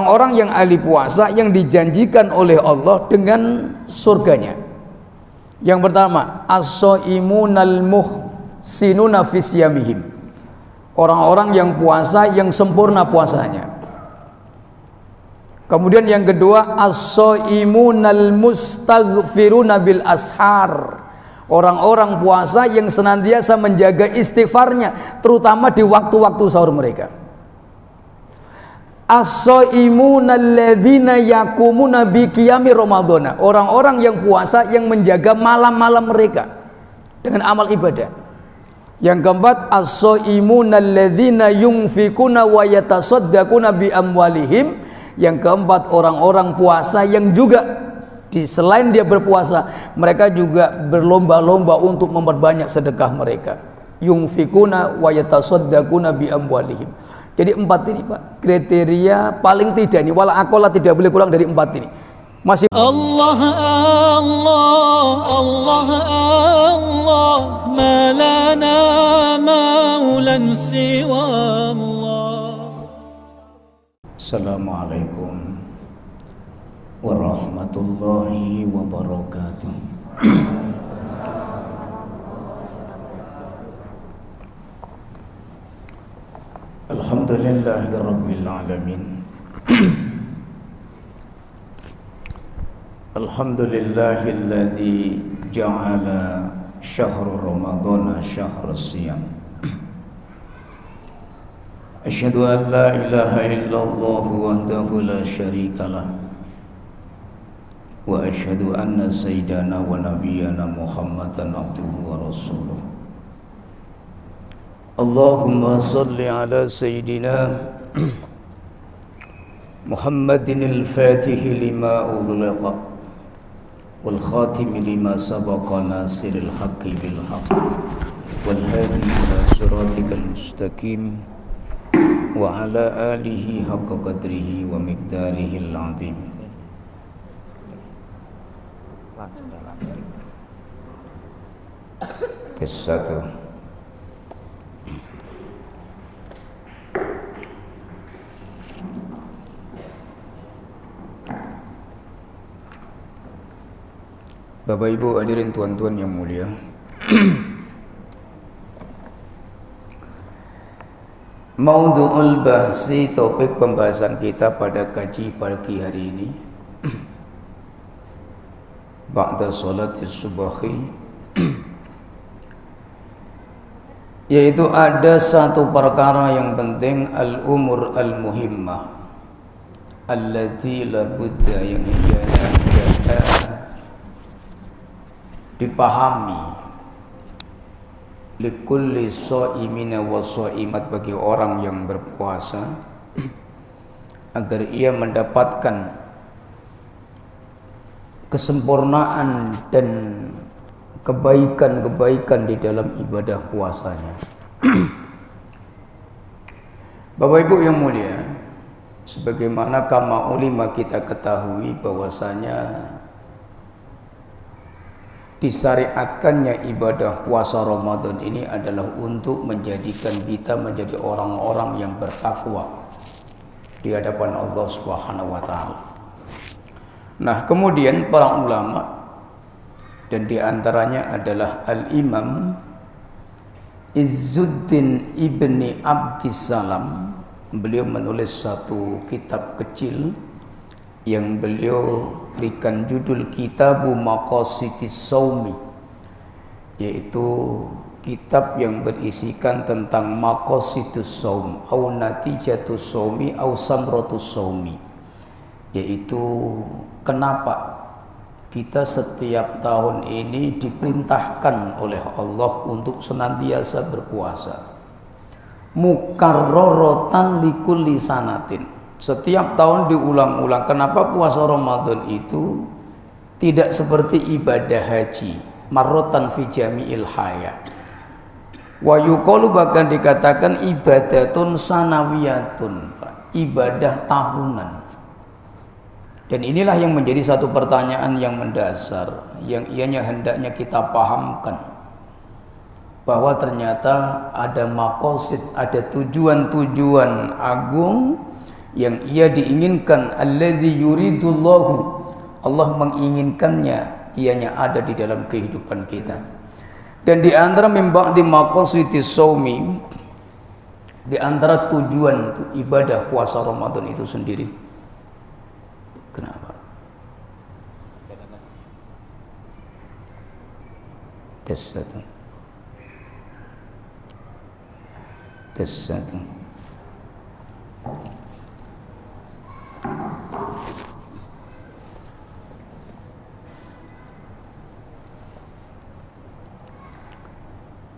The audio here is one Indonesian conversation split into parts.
orang-orang yang ahli puasa yang dijanjikan oleh Allah dengan surganya. Yang pertama, as-shaimunal muhsinuna fi siyamihim. Orang-orang yang puasa yang sempurna puasanya. Kemudian yang kedua, as-shaimunal mustaghfiruna bil ashar. Orang-orang puasa yang senantiasa menjaga istighfarnya, terutama di waktu-waktu sahur mereka. As-shaimunal ladzina yakumuna bi qiyami ramadhana. Orang-orang yang puasa yang menjaga malam-malam mereka dengan amal ibadah. Yang keempat, as-shaimunal ladzina yunfikuna wa yatasaddaquna bi amwalihim. Yang keempat, orang-orang puasa yang juga selain dia berpuasa, mereka juga berlomba-lomba untuk memperbanyak sedekah mereka. Yunfikuna wa yatasaddaquna bi amwalihim. Jadi 4 ini Pak, kriteria paling tidak ini, wala akola tidak boleh kurang dari 4 ini. Masih Allah Allah Allah Allah ma lana maulan siwa Allah. Assalamualaikum warahmatullahi wabarakatuh. Alhamdulillahirabbil alamin. Alhamdulillahilladzi ja'ala syahrul ramadhana syahrus siyam. Asyhadu an la ilaha illallah wahdahu la syarikalah wa asyhadu anna sayyidana wa nabiyyana Muhammadan abduhu wa rasuluh. Allahumma salli ala sayyidina Muhammadin al-Fatih lima ughliqa wal khatim lima sabaqa nasiril haqqi bil haqq wal hadi ila siratikal mustaqim wa ala alihi haqqa qadrihi wa miqdarihil azim. Tes 1. Bapak Ibu hadirin tuan-tuan yang mulia. Maudhu'ul bahsi, topik pembahasan kita pada kaji pagi hari ini ba'da sholatis subahi, yaitu ada satu perkara yang penting, al-umur al-muhimmah allati la budda, yang dipahami likulli shaimina wa shaimat, bagi orang yang berpuasa agar ia mendapatkan kesempurnaan dan kebaikan-kebaikan di dalam ibadah puasanya. Bapak Ibu yang mulia, sebagaimana kama ulima kita ketahui bahwasanya disyariatkannya ibadah puasa Ramadan ini adalah untuk menjadikan kita menjadi orang-orang yang bertakwa di hadapan Allah Subhanahu wa taala. Nah, kemudian para ulama, dan diantaranya adalah Al-Imam Izzuddin Ibni Abdissalam, beliau menulis satu kitab kecil yang beliau berikan judul Kitabu Maqasidis Shaumi, yaitu kitab yang berisikan tentang maqasidus shaum au natijatus shaumi au samratus shaumi, yaitu kenapa kita setiap tahun ini diperintahkan oleh Allah untuk senantiasa berpuasa. Mukarraratan likulli sanatin, setiap tahun diulang-ulang. Kenapa puasa Ramadan itu tidak seperti ibadah haji, marrotan fi jami'il haya. Wa yuqalu, bahkan dikatakan ibadatun sanawiyatun, ibadah tahunan. Dan inilah yang menjadi satu pertanyaan yang mendasar, yang ianya hendaknya kita pahamkan, bahwa ternyata ada maqasid, ada tujuan-tujuan agung yang ia diinginkan, alladzi yuridullahu, Allah menginginkannya, ianya ada di dalam kehidupan kita. Dan di antara min ba'di maqasidis shaumi, di antara tujuan ibadah puasa Ramadan itu sendiri. Kenapa? Tes satu.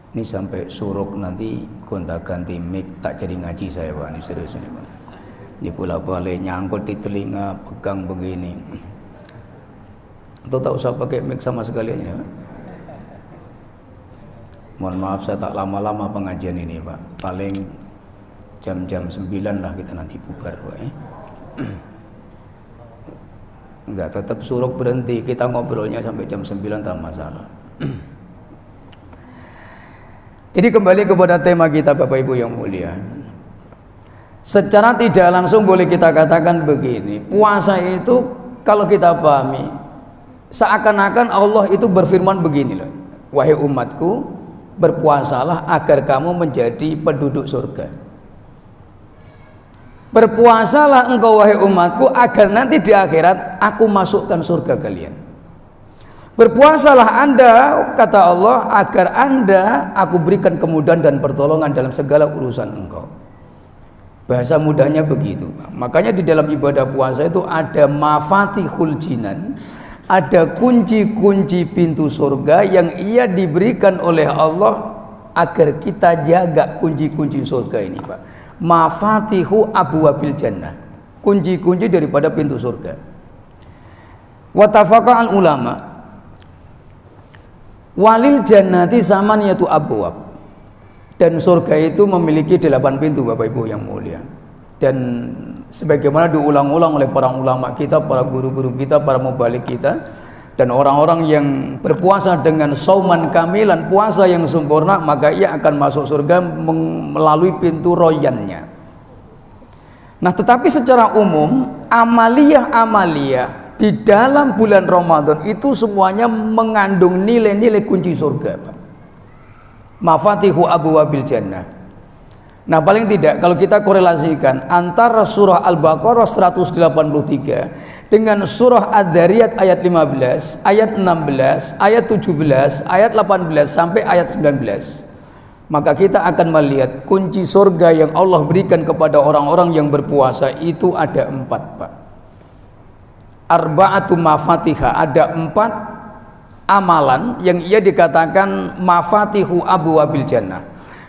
Ini sampai suruk nanti gonta-ganti mic, tak jadi ngaji saya Pak, ini serius ini Pak. Ini pula balik nyangkut di telinga, pegang begini. Atau tak usah pakai mic sama sekali ini Pak. Mohon maaf saya tak lama-lama pengajian ini Pak. Paling jam-jam 9 lah kita nanti bubar Pak. Enggak, tetap suruk berhenti, kita ngobrolnya sampai jam 9 tak masalah. Jadi kembali kepada tema kita Bapak Ibu yang mulia. Secara tidak langsung boleh kita katakan begini, puasa itu kalau kita pahami, seakan-akan Allah itu berfirman begini loh, wahai umatku, berpuasalah agar kamu menjadi penduduk surga. Berpuasalah engkau wahai umatku agar nanti di akhirat aku masukkan surga kalian. Berpuasalah anda, kata Allah, agar anda aku berikan kemudahan dan pertolongan dalam segala urusan engkau. Bahasa mudahnya begitu. Makanya di dalam ibadah puasa itu ada mafatihul jinan, ada kunci-kunci pintu surga yang ia diberikan oleh Allah agar kita jaga kunci-kunci surga ini Pak. Mafatihu abwabil jannah, kunci-kunci daripada pintu surga. Watafaqa'al ulama, walil jannati samaniyatu abwab, dan surga itu memiliki 8 pintu Bapak Ibu yang mulia. Dan sebagaimana diulang-ulang oleh para ulama kita, para guru-guru kita, para mubalik kita, dan orang-orang yang berpuasa dengan sauman kamilan, puasa yang sempurna, maka ia akan masuk surga melalui pintu royannya. Nah, tetapi secara umum amaliyah di dalam bulan Ramadan itu semuanya mengandung nilai-nilai kunci surga Pak. Mafatihu abwabil jannah. Nah, paling tidak kalau kita korelasikan antara surah Al-Baqarah 183 dengan surah Ad-Dzariyat ayat 15, ayat 16, ayat 17, ayat 18 sampai ayat 19, maka kita akan melihat kunci surga yang Allah berikan kepada orang-orang yang berpuasa itu ada 4 Pak. Arba'atu mafatiha, ada 4 amalan yang ia dikatakan mafatihu abwabil jannah,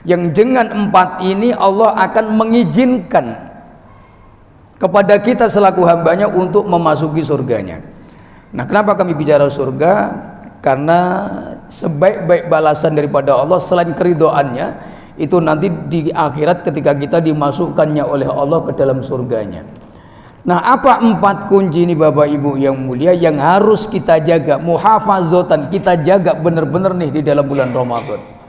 yang dengan 4 ini Allah akan mengizinkan kepada kita selaku hambanya untuk memasuki surganya. Nah, kenapa kami bicara surga? Karena sebaik-baik balasan daripada Allah selain keridhoannya itu nanti di akhirat ketika kita dimasukkannya oleh Allah ke dalam surganya. Nah, apa 4 kunci ini Bapak Ibu yang mulia yang harus kita jaga, muhafazatan, kita jaga benar-benar nih di dalam bulan Ramadan.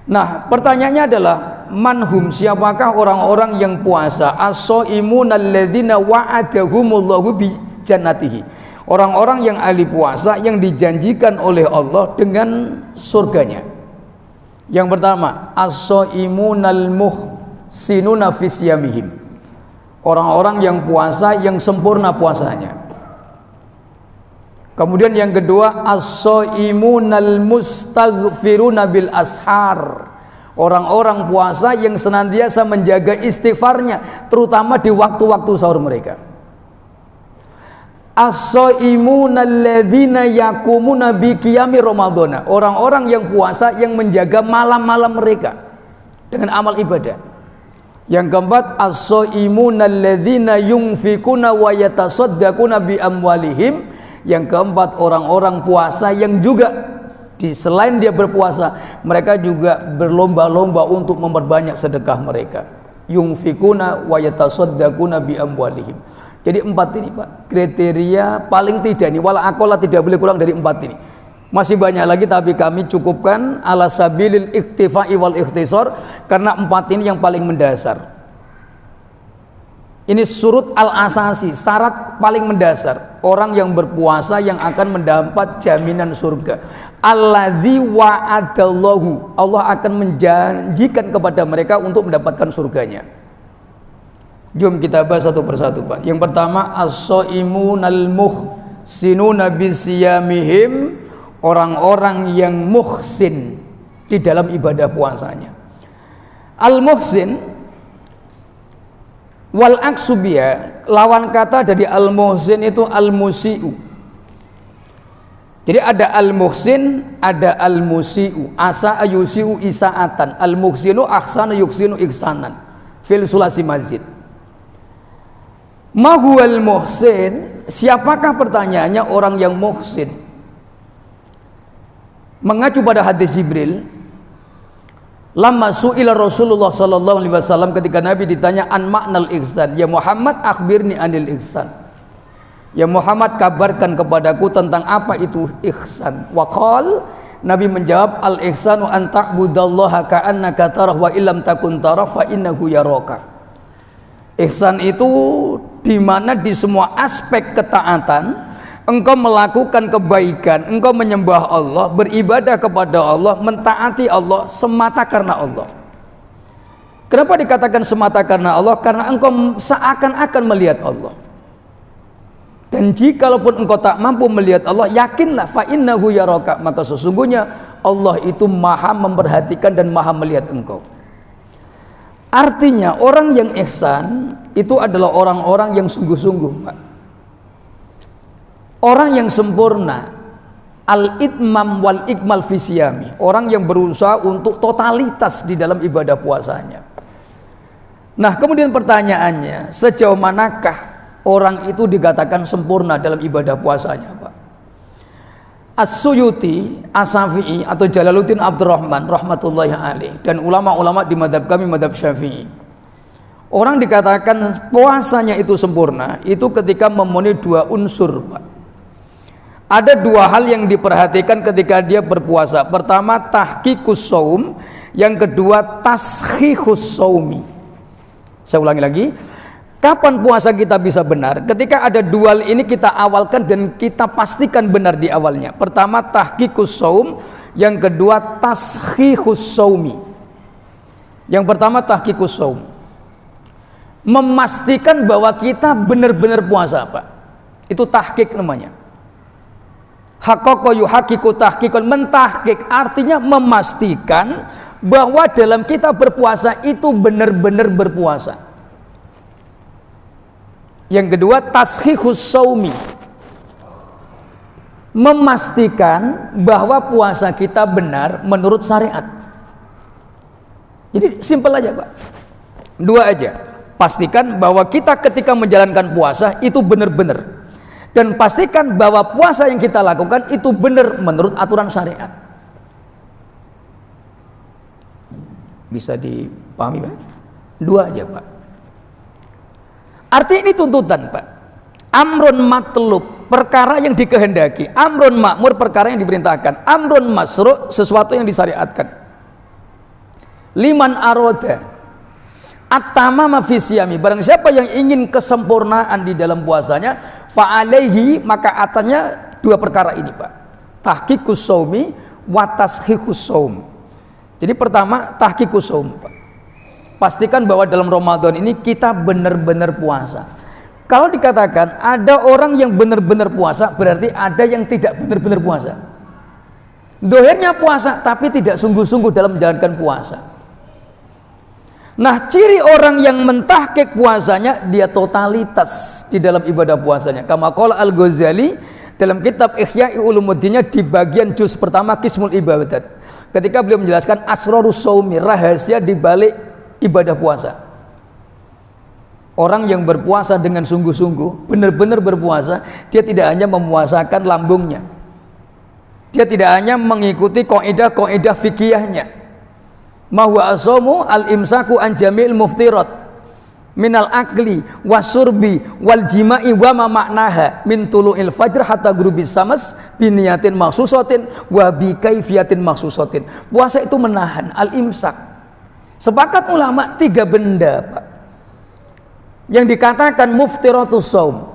Nah, pertanyaannya adalah manhum, siapakah orang-orang yang puasa? As-shaimun alladzina wa'adahumullahu bi jannatihi. Orang-orang yang ahli puasa yang dijanjikan oleh Allah dengan surganya. Yang pertama, as-shaimunal muhsinuna fi siyamihim. Orang-orang yang puasa yang sempurna puasanya. Kemudian yang kedua, as-shaimunal mustaghfiruna bil ashar. Orang-orang puasa yang senantiasa menjaga istighfarnya, terutama di waktu-waktu sahur mereka. As-shaimunal ladzina yakumuna bi qiyami ramadhana. Orang-orang yang puasa yang menjaga malam-malam mereka dengan amal ibadah. Yang keempat, as-shaimunal ladzina yunfikuna wa yatasaddaquna bi amwalihim. Yang keempat, orang-orang puasa yang juga selain dia berpuasa, mereka juga berlomba-lomba untuk memperbanyak sedekah mereka. Yunfikuna wa yatasaddaquna bi amwalihim. Jadi 4 ini Pak, kriteria paling tidak ini, wala aqalla tidak boleh kurang dari 4 ini. Masih banyak lagi tapi kami cukupkan ala sabilil iktifa'i wal ikhtisar, karena 4 ini yang paling mendasar. Ini surut al-asasi, syarat paling mendasar orang yang berpuasa yang akan mendapat jaminan surga. Alladzi wa'adallahu, Allah akan menjanjikan kepada mereka untuk mendapatkan surganya. Jom kita bahas satu persatu, Pak. Yang pertama, as-shaimunal muhsinuna bisiyamihim, orang-orang yang muhsin di dalam ibadah puasanya. Al-muhsin wal aksubia, lawan kata dari al-muhsin itu al-musi'u. Jadi ada al-muhsin, ada al-musi'u. Asa ayusi'u isa'atan. Al-muhsinu ahsana yuksinu ihsanan. Fil sulasi mazid. Ma huwal muhsin? Siapakah, pertanyaannya, orang yang muhsin? Mengacu pada hadis Jibril, lama su'ila Rasulullah sallallahu alaihi wasallam, ketika Nabi ditanya an maknal ihsan, ya Muhammad akhbirni anil ihsan, ya Muhammad kabarkan kepadaku tentang apa itu ihsan. Waqal, Nabi menjawab, al ihsanu an ta'budallaha ka'annaka tarah wa illam takun tarah fa innahu yaraka. Ihsan itu di mana di semua aspek ketaatan engkau melakukan kebaikan, engkau menyembah Allah, beribadah kepada Allah, mentaati Allah semata karena Allah. Kenapa dikatakan semata karena Allah? Karena engkau seakan-akan melihat Allah. Dan jikalaupun engkau tak mampu melihat Allah, yakinlah fa innahu yaraka, maka sesungguhnya Allah itu maha memperhatikan dan maha melihat engkau. Artinya orang yang ihsan itu adalah orang-orang yang sungguh-sungguh, Pak. Orang yang sempurna, al-itmam wal ikmal fi siyami, orang yang berusaha untuk totalitas di dalam ibadah puasanya. Nah, kemudian pertanyaannya, sejauh manakah orang itu dikatakan sempurna dalam ibadah puasanya, Pak? As-Suyuti, As-Syafi'i atau Jalaluddin Abdurrahman rahmatullahi alaih, dan ulama-ulama di madhab kami, madhab Syafi'i, orang dikatakan puasanya itu sempurna itu ketika memenuhi dua unsur, Pak. Ada dua hal yang diperhatikan ketika dia berpuasa. Pertama, tahqiqus shaum, yang kedua taskhihus shaumi. Saya ulangi lagi, kapan puasa kita bisa benar? Ketika ada dua hal ini kita awalkan dan kita pastikan benar di awalnya. Pertama, tahqiqus shaum, yang kedua taskhihus shaumi. Yang pertama, tahqiqus shaum, memastikan bahwa kita benar-benar puasa, Pak. Itu tahqiq namanya. Haqqaqa yuhaqqiqu tahqiqan, mentahqiq artinya memastikan bahwa dalam kita berpuasa itu benar-benar berpuasa. Yang kedua, taskhihus shaumi, memastikan bahwa puasa kita benar menurut syariat. Jadi simpel aja, Pak. Dua aja. Pastikan bahwa kita ketika menjalankan puasa itu benar-benar, dan pastikan bahwa puasa yang kita lakukan itu benar menurut aturan syariat. Bisa dipahami, Pak? Dua aja, Pak. Artinya ini tuntutan, Pak. Amrun matlub, perkara yang dikehendaki. Amrun makmur, perkara yang diperintahkan. Amrun masru', sesuatu yang disyariatkan. Liman aroda at-tamama fi siyami, barang siapa yang ingin kesempurnaan di dalam puasanya, fa'alaihi, maka atasnya dua perkara ini, Pak. Tahqiqus shaumi wa taskhihus shaum. Jadi pertama, tahqiqus shaum, Pak. Pastikan bahwa dalam Ramadan ini kita benar-benar puasa. Kalau dikatakan ada orang yang benar-benar puasa, berarti ada yang tidak benar-benar puasa. Dohirnya puasa tapi tidak sungguh-sungguh dalam menjalankan puasa. Nah, ciri orang yang mentahqiq puasanya, dia totalitas di dalam ibadah puasanya. Kama qala Al-Ghazali dalam kitab Ihya'i Ulumuddinnya di bagian juz pertama Qismul Ibadat, ketika beliau menjelaskan asrarus shaumi, rahasia di balik ibadah puasa. Orang yang berpuasa dengan sungguh-sungguh, benar-benar berpuasa, dia tidak hanya memuasakan lambungnya, dia tidak hanya mengikuti kaidah-kaidah fikihnya. Mahwa asomu al-imsaku an jami'il muftirat minal akli wasurbi wal jima'i wa ma maknaha min tulu'il fajr hatta grubis samas biniyatin maksusatin wa bi kaifiyatin maksusatin. Puasa itu menahan, al-imsak. Sepakat ulama tiga benda, Pak. yang dikatakan muftiratus shaum,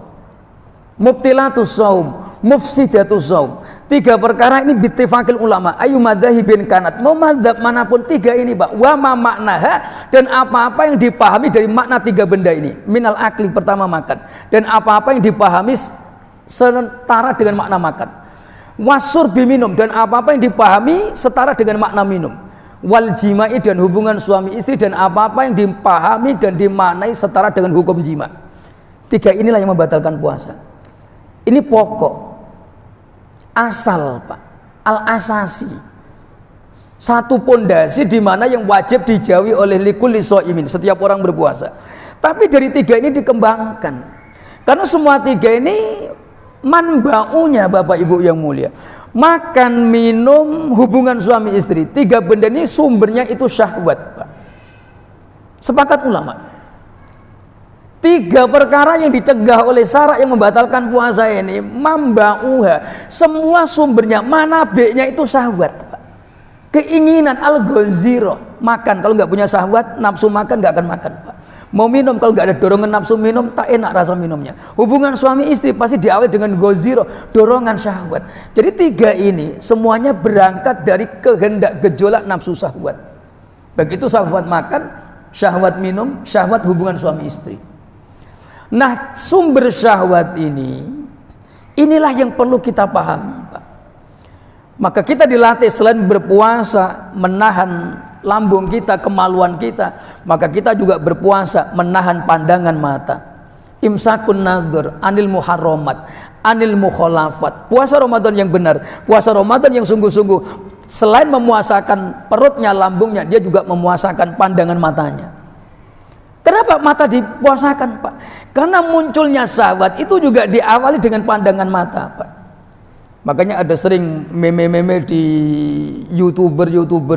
mubtilatus shaum, mufsidatus shaum. 3 perkara ini bittifaqil ulama ayu madzhabin kanat, mau madzhab manapun 3 ini Pak, wa ma maknaha, dan apa-apa yang dipahami dari makna 3 benda ini. Minal akli, pertama makan, dan apa-apa yang dipahami setara dengan makna makan. Wasur biminum, dan apa-apa yang dipahami setara dengan makna minum. Wal jima'i, dan hubungan suami istri, dan apa-apa yang dipahami dan dimaknai setara dengan hukum jima. 3 inilah yang membatalkan puasa. Ini pokok, asal Pak, al-asasi, satu pondasi di mana yang wajib dijauhi oleh likulli shaimin, setiap orang berpuasa. Tapi dari 3 ini dikembangkan, karena semua 3 ini manbaunya Bapak Ibu yang mulia, makan, minum, hubungan suami istri, 3 benda ini sumbernya itu syahwat Pak. Sepakat ulama, 3 perkara yang dicegah oleh syarak yang membatalkan puasa ini, mambauha, semua sumbernya, manabeknya itu syahwat Pak. Keinginan al-ghaziro, makan, kalau nggak punya syahwat, nafsu makan nggak akan makan Pak. Mau minum, kalau nggak ada dorongan nafsu minum, tak enak rasa minumnya. Hubungan suami istri pasti diawali dengan ghaziro, dorongan syahwat. Jadi 3 ini semuanya berangkat dari kehendak gejolak nafsu syahwat. Begitu syahwat makan, syahwat minum, syahwat hubungan suami istri. Nah, sumber syahwat ini, inilah yang perlu kita pahami Pak. Maka kita dilatih selain berpuasa menahan lambung kita, kemaluan kita, maka kita juga berpuasa menahan pandangan mata. Imsakun nadhur anil muharramat, anil mukhalafat. Puasa Ramadan yang benar, puasa Ramadan yang sungguh-sungguh, selain memuasakan perutnya, lambungnya, dia juga memuasakan pandangan matanya. Kenapa mata dipuasakan Pak? Karena munculnya syahwat itu juga diawali dengan pandangan mata Pak. Makanya ada sering meme-meme di youtuber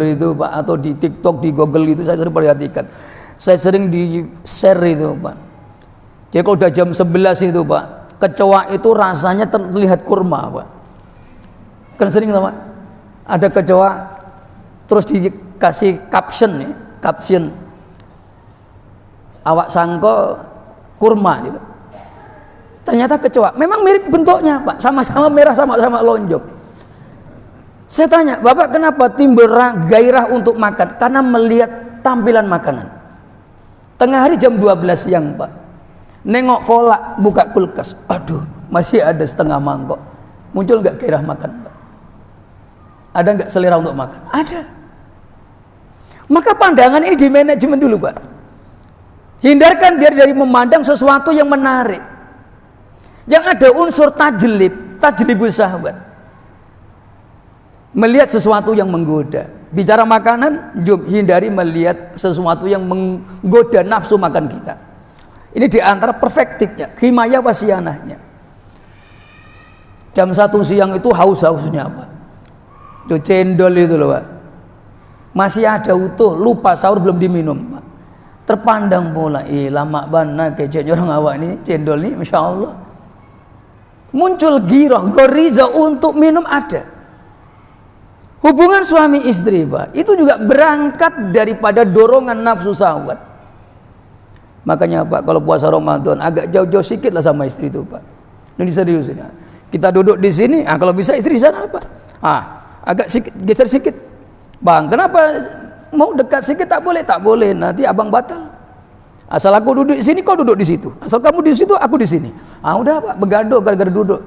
itu Pak, atau di TikTok, di Google itu saya sering perhatikan. Saya sering di share itu Pak. Jadi kalau udah jam 11 itu Pak, kecoa itu rasanya terlihat kurma Pak. Kan sering Pak, ada kecoa terus dikasih caption awak sangko kurma gitu. Ternyata kecoa, memang mirip bentuknya Pak, sama-sama merah, sama-sama lonjong. Saya tanya, Bapak kenapa timbul gairah untuk makan? Karena melihat tampilan makanan. Tengah hari jam 12 siang Pak, nengok kolak, buka kulkas, aduh masih ada setengah mangkok. Muncul nggak gairah makan Pak? Ada nggak selera untuk makan? Ada. Maka pandangan ini di manajemen dulu Pak. Hindarkan diri dari memandang sesuatu yang menarik, yang ada unsur tajlibus syahwat, melihat sesuatu yang menggoda. Bicara makanan, hindari melihat sesuatu yang menggoda nafsu makan kita. Ini diantara perfektifnya, himaya wasianahnya. Jam 1 siang itu haus-hausnya Pak, itu cendol itu loh Pak, masih ada utuh, lupa sahur belum diminum Pak. Terpandang pula, lama banget kecek orang awak ini cendol ini, Masya Allah. Muncul giroh, goriza untuk minum ada. Hubungan suami istri Pak, itu juga berangkat daripada dorongan nafsu syahwat. Makanya Pak, kalau puasa Ramadan agak jauh-jauh sedikit lah sama istri itu Pak. Ini serius ini. Kita duduk di sini, kalau bisa istri di sana Pak. Agak geser sedikit. Bang, kenapa? Mau dekat sedikit tak boleh, nanti abang batal. Asal aku duduk di sini, kau duduk di situ. Asal kamu di situ, aku di sini. Udah Pak, begaduh gara-gara duduk.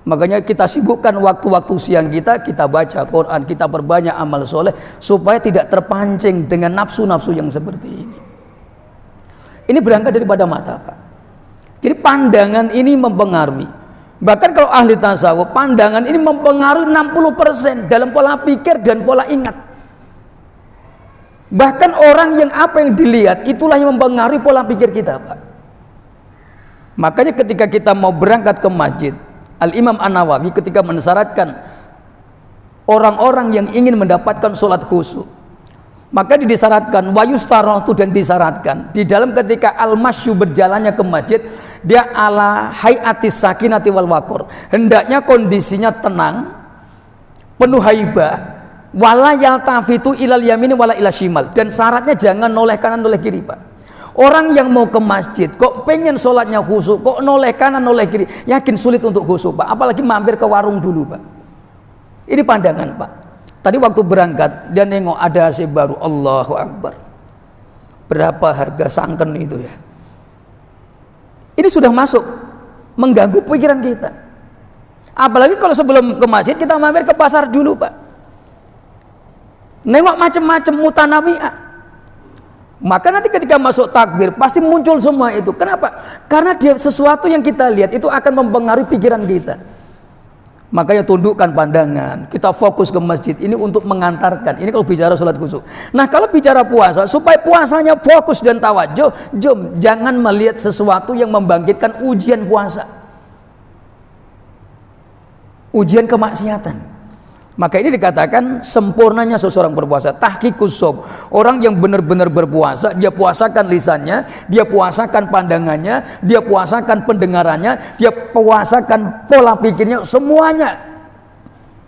Makanya kita sibukkan waktu-waktu siang kita baca Quran, kita perbanyak amal soleh supaya tidak terpancing dengan nafsu-nafsu yang seperti ini. Ini berangkat daripada mata Pak. Jadi pandangan ini mempengaruhi. Bahkan kalau ahli tasawuf, pandangan ini mempengaruhi 60% dalam pola pikir dan pola ingat. Bahkan orang yang apa yang dilihat itulah yang mempengaruhi pola pikir kita Pak. Makanya ketika kita mau berangkat ke masjid, Al-Imam An-Nawawi ketika mensyaratkan orang-orang yang ingin mendapatkan sholat khusyuk, maka disyaratkan wayustaratu, dan disyaratkan di dalam ketika al-masyu berjalannya ke masjid, dia ala hayatis sakinati wal waqor, hendaknya kondisinya tenang, penuh haibah, wala yaltafitu ilal yamini wala ila shimal, dan syaratnya jangan noleh kanan noleh kiri Pak. Orang yang mau ke masjid kok pengen sholatnya khusyuk, kok noleh kanan noleh kiri, yakin sulit untuk khusyuk Pak. Apalagi mampir ke warung dulu Pak. Ini pandangan Pak. Tadi waktu berangkat dia nengok ada AC baru, Allahu Akbar. Berapa harga sanken itu ya? Ini sudah masuk mengganggu pikiran kita. Apalagi kalau sebelum ke masjid kita mampir ke pasar dulu Pak. Nengok macam-macam mutanawi'ah. Maka nanti ketika masuk takbir pasti muncul semua itu. Kenapa? Karena dia sesuatu yang kita lihat itu akan mempengaruhi pikiran kita. Makanya tundukkan pandangan, kita fokus ke masjid ini untuk mengantarkan. Ini kalau bicara sholat khusyuk. Nah kalau bicara puasa, supaya puasanya fokus dan tawajuh, jangan melihat sesuatu yang membangkitkan ujian puasa, ujian kemaksiatan. Maka ini dikatakan sempurnanya seseorang berpuasa, tahqiqus shaum. Orang yang benar-benar berpuasa, dia puasakan lisannya, dia puasakan pandangannya, dia puasakan pendengarannya, dia puasakan pola pikirnya, semuanya.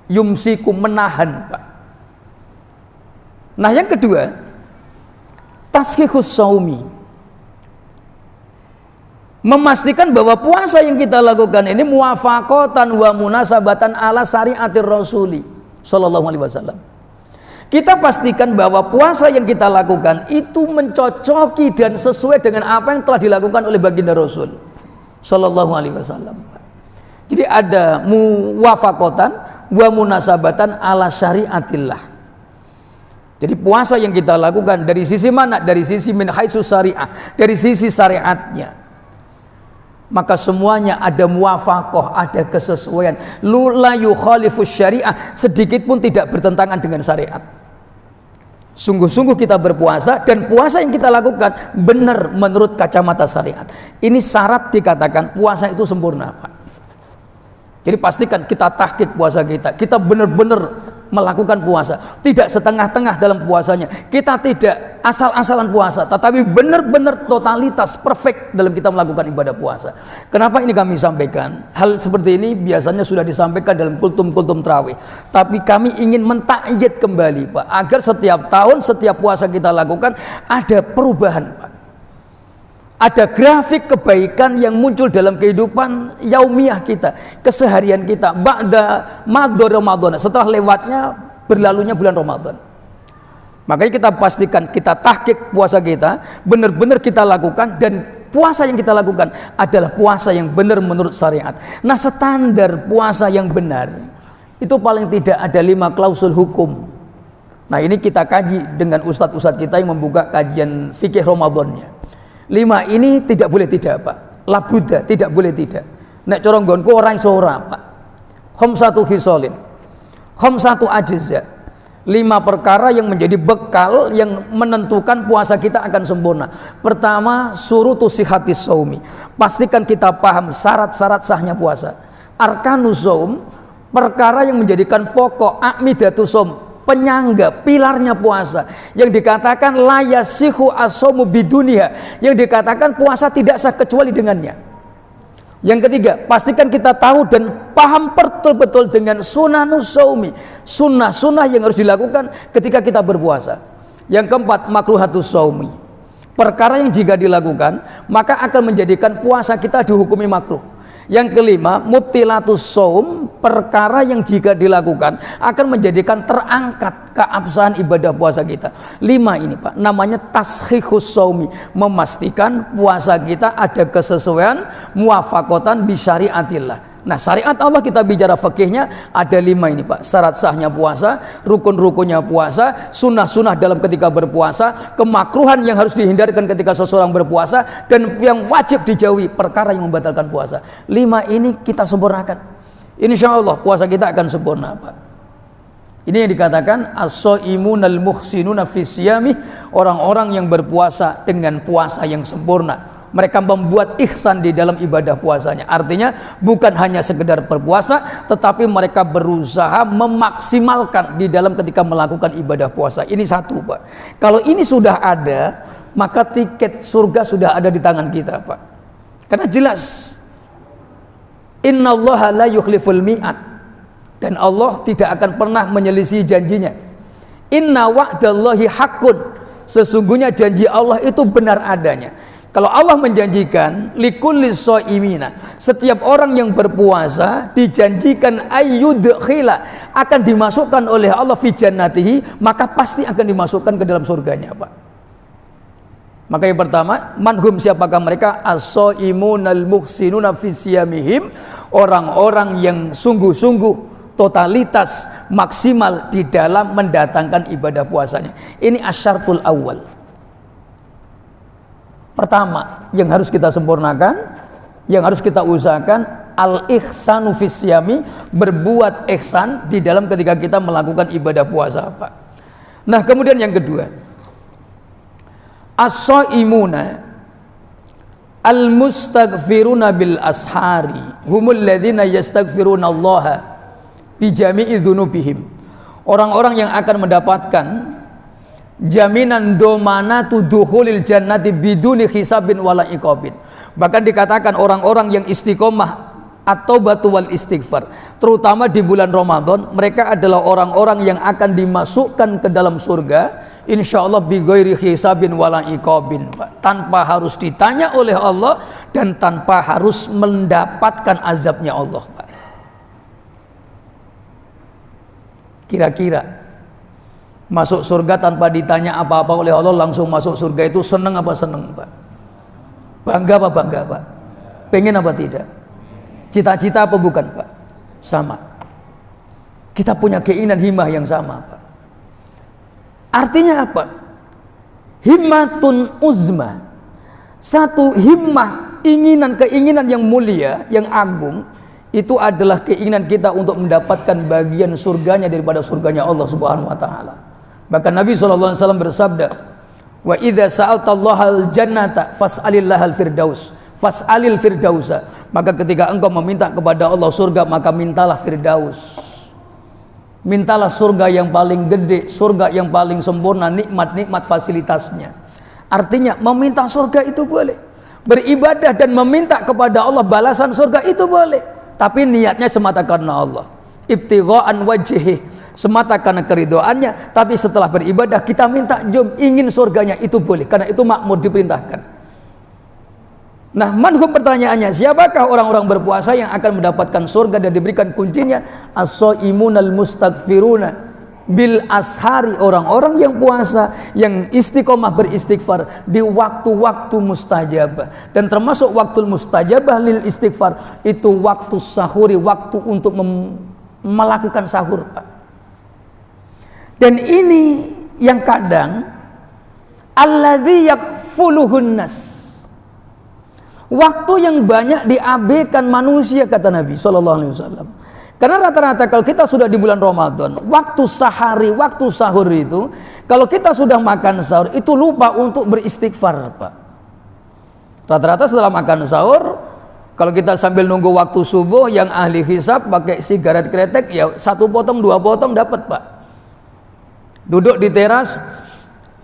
Yumsiku, menahan Pak. Nah yang kedua, tasqiqus shaumi, memastikan bahwa puasa yang kita lakukan ini muwafaqatan wa munasabatan ala syariatir rasuli sallallahu alaihi wasallam. Kita pastikan bahwa puasa yang kita lakukan itu mencocoki dan sesuai dengan apa yang telah dilakukan oleh baginda Rasul sallallahu alaihi wasallam. Jadi ada muwafaqatan wa munasabatan ala syariatillah. Jadi puasa yang kita lakukan dari sisi mana? Dari sisi min haitsu syariah, dari sisi syariatnya. Maka semuanya ada muwafaqah, ada kesesuaian. La yukhalifus syariah, sedikit pun tidak bertentangan dengan syariat. Sungguh-sungguh kita berpuasa dan puasa yang kita lakukan benar menurut kacamata syariat. Ini syarat dikatakan puasa itu sempurna Pak. Jadi pastikan kita tahqiq puasa kita. Kita benar-benar melakukan puasa, tidak setengah-tengah dalam puasanya. Kita tidak asal-asalan puasa, tetapi benar-benar totalitas perfect dalam kita melakukan ibadah puasa. Kenapa ini kami sampaikan? Hal seperti ini biasanya sudah disampaikan dalam kultum-kultum tarawih, tapi kami ingin mentakyid kembali Pak, agar setiap tahun, setiap puasa kita lakukan ada perubahan Pak. Ada grafik kebaikan yang muncul dalam kehidupan yaumiyah kita, keseharian kita, ba'da madhar Ramadan, setelah lewatnya berlalunya bulan Ramadan. Makanya kita pastikan kita tahqiq puasa kita, benar-benar kita lakukan, dan puasa yang kita lakukan adalah puasa yang benar menurut syariat. Nah standar puasa yang benar itu paling tidak ada 5 klausul hukum. Nah ini kita kaji dengan ustadz-ustadz kita yang membuka kajian fikih Ramadannya. 5 ini tidak boleh tidak Pak, labuda, tidak boleh tidak. Nek corong gonku orang sora Pak. Khamsatu khisalin, khamsatu ajza, 5 perkara yang menjadi bekal yang menentukan puasa kita akan sempurna. Pertama, surutu sihatis shaumi, pastikan kita paham syarat-syarat sahnya puasa. Arkanus shaum, perkara yang menjadikan pokok a'midatus shaum, penyangga, pilarnya puasa, yang dikatakan la yasihu as-shaumu bidunya, yang dikatakan puasa tidak sah kecuali dengannya. Yang ketiga, pastikan kita tahu dan paham betul-betul dengan sunanus shaumi, sunnah-sunnah yang harus dilakukan ketika kita berpuasa. Yang keempat, makruhatus shaumi, perkara yang jika dilakukan maka akan menjadikan puasa kita dihukumi makruh. Yang kelima, mubtilatus shaum, perkara yang jika dilakukan akan menjadikan terangkat keabsahan ibadah puasa kita. 5 ini Pak, namanya tashikhus shaumi, memastikan puasa kita ada kesesuaian muwafaqatan bi syariatillah. Nah syariat Allah kita bicara fikihnya ada 5 ini Pak, syarat sahnya puasa, rukun-rukunnya puasa, sunnah-sunnah dalam ketika berpuasa, kemakruhan yang harus dihindarkan ketika seseorang berpuasa, dan yang wajib dijauhi perkara yang membatalkan puasa. 5 ini kita sempurnakan, insya Allah puasa kita akan sempurna Pak. Ini yang dikatakan as-shaimunal muhsinuna fi siyami, orang-orang yang berpuasa dengan puasa yang sempurna. Mereka membuat ihsan di dalam ibadah puasanya. Artinya bukan hanya sekedar berpuasa, tetapi mereka berusaha memaksimalkan di dalam ketika melakukan ibadah puasa. Ini satu Pak. Kalau ini sudah ada, maka tiket surga sudah ada di tangan kita Pak. Karena jelas innallaha la yukhliful mi'ad, dan Allah tidak akan pernah menyelisih janjinya. Inna wa'dallahi haqqun, sesungguhnya janji Allah itu benar adanya. Kalau Allah menjanjikan likulli shaimina, setiap orang yang berpuasa dijanjikan ayyudkhila, akan dimasukkan oleh Allah fi jannatihi, maka pasti akan dimasukkan ke dalam surganya, Pak. Maka yang pertama, manhum, siapakah mereka? As-shaimunal muhsinuna fi siyamihim, orang-orang yang sungguh-sungguh totalitas maksimal di dalam mendatangkan ibadah puasanya. Ini asyartul awal. Pertama yang harus kita sempurnakan, yang harus kita usahakan, al-ihsanu fis siyami, berbuat ihsan di dalam ketika kita melakukan ibadah puasa, Pak. Nah, kemudian yang kedua, as-shaimuna al-mustaghfiruna bil ashari humul ladzina yastaghfiruna Allaha bi jami'i dzunubihim, orang-orang yang akan mendapatkan jaminan domanatu dukhulil jannati biduni hisabin wala iqabin. Bahkan dikatakan orang-orang yang istiqomah atau batu wal istighfar, terutama di bulan Ramadan, mereka adalah orang-orang yang akan dimasukkan ke dalam surga insyaallah bi ghairi hisabin wala iqabin, tanpa harus ditanya oleh Allah dan tanpa harus mendapatkan azabnya Allah, Pak. Kira-kira masuk surga tanpa ditanya apa-apa oleh Allah, langsung masuk surga itu seneng apa seneng, Pak? Bangga apa bangga, Pak? Pengen apa tidak? Cita-cita apa bukan, Pak? Sama. Kita punya keinginan himmah yang sama, Pak. Artinya apa? Himmatun uzma, satu himmah, keinginan yang mulia, yang agung, itu adalah keinginan kita untuk mendapatkan bagian surganya daripada surganya Allah Subhanahu wa taala. Bahkan Nabi SAW bersabda, wa idza sa'altallahal jannata fas'alillahal firdaus, fas'alil firdausa, maka ketika engkau meminta kepada Allah surga, maka mintalah firdaus, mintalah surga yang paling gede, surga yang paling sempurna, nikmat-nikmat fasilitasnya. Artinya meminta surga itu boleh, beribadah dan meminta kepada Allah balasan surga itu boleh, tapi niatnya semata karena Allah, ibtigha'an wajhihi, semata karena keridhoannya. Tapi setelah beribadah kita minta ingin surganya, itu boleh, karena itu makmur, diperintahkan. Nah, manhum, pertanyaannya, siapakah orang-orang berpuasa yang akan mendapatkan surga dan diberikan kuncinya? As-shaimunal mustaghfiruna bil ashari, orang-orang yang puasa, yang istiqomah beristighfar di waktu-waktu mustajabah. Dan termasuk waktu mustajabah lil istighfar itu waktu sahuri, waktu untuk melakukan sahur, Pak. Dan ini yang kadang alladzi yakfuluhun nas, waktu yang banyak diabaikan manusia, kata Nabi SAW. Karena rata-rata kalau kita sudah di bulan Ramadan, waktu sahari, waktu sahur itu, kalau kita sudah makan sahur itu lupa untuk beristighfar, Pak. Rata-rata setelah makan sahur, kalau kita sambil nunggu waktu subuh, yang ahli hisab pakai sigaret kretek, ya 1 potong 2 potong dapat, Pak. Duduk di teras